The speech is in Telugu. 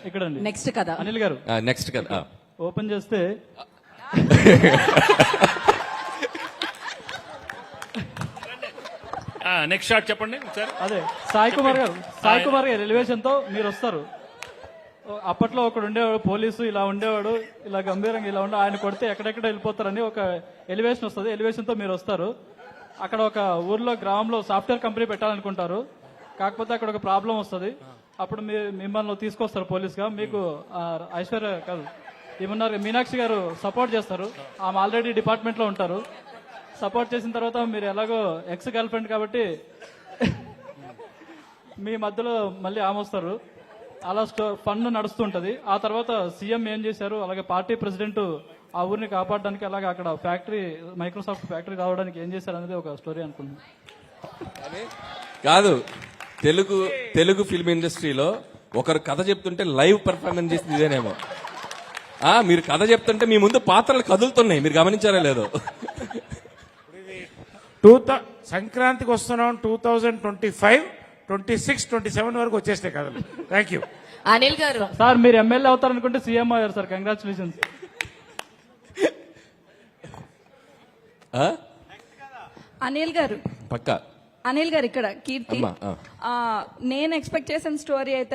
ఇక్కడ నెక్స్ట్ కదా అనిల్ గారు నెక్స్ట్ కదా ఓపెన్ చేస్తే నెక్స్ట్ షాట్ చెప్పండి ఒకసారి. అదే సాయి కుమార్ గారు ఎలివేషన్ తో మీరు వస్తారు. అప్పట్లో ఒకడు ఉండేవాడు పోలీసు, ఇలా ఉండేవాడు, ఇలా గంభీరంగా ఇలా ఉండే, ఆయన కొడితే ఎక్కడెక్కడ వెళ్ళిపోతారని ఒక ఎలివేషన్ వస్తుంది. ఎలివేషన్ తో మీరు వస్తారు. అక్కడ ఒక ఊర్లో గ్రామంలో సాఫ్ట్వేర్ కంపెనీ పెట్టాలనుకుంటారు. కాకపోతే అక్కడ ఒక ప్రాబ్లం వస్తుంది. అప్పుడు మిమ్మల్ని తీసుకొస్తారు పోలీస్ గా. మీకు ఐశ్వర్య కాదు ఏమన్నారు మీనాక్షి గారు సపోర్ట్ చేస్తారు. ఆమె ఆల్రెడీ డిపార్ట్మెంట్ లో ఉంటారు. సపోర్ట్ చేసిన తర్వాత మీరు ఎలాగో ఎక్స్ గర్ల్ ఫ్రెండ్ కాబట్టి మీ మధ్యలో మళ్ళీ ఆమె వస్తారు. అలా ఫన్ నడుస్తుంటది. ఆ తర్వాత సీఎం ఏం చేశారు, అలాగే పార్టీ ప్రెసిడెంట్ ఆ ఊరిని కాపాడడానికి, అలాగే అక్కడ ఫ్యాక్టరీ మైక్రోసాఫ్ట్ ఫ్యాక్టరీ రావడానికి ఏం చేశారు అనేది ఒక స్టోరీ అనుకుంటున్నాను. కాదు, తెలుగు ఫిల్మ్ ఇండస్ట్రీలో ఒకరు కథ చెప్తుంటే లైవ్ పర్ఫార్మెన్స్ చేసింది ఇదేనేమో. మీరు కథ చెప్తుంటే మీ ముందు పాత్రలు కదులుతున్నాయి, మీరు గమనించారా లేదో. సంక్రాంతికి వస్తున్నాం. 2025, 26, 27 వరకు వచ్చేస్తాయి కథలు. Thank you. అనిల్ గారు సార్ మీరు ఎమ్మెల్యే అవుతారనుకుంటే సీఎం అయ్యారు సార్, కంగ్రాచులేషన్స్. అనిల్ గారు పక్కా అనిల్ గారు ఇక్కడ కీర్తి. అమ్మా, నేను ఎక్స్పెక్ట్ చేసిన స్టోరీ అయితే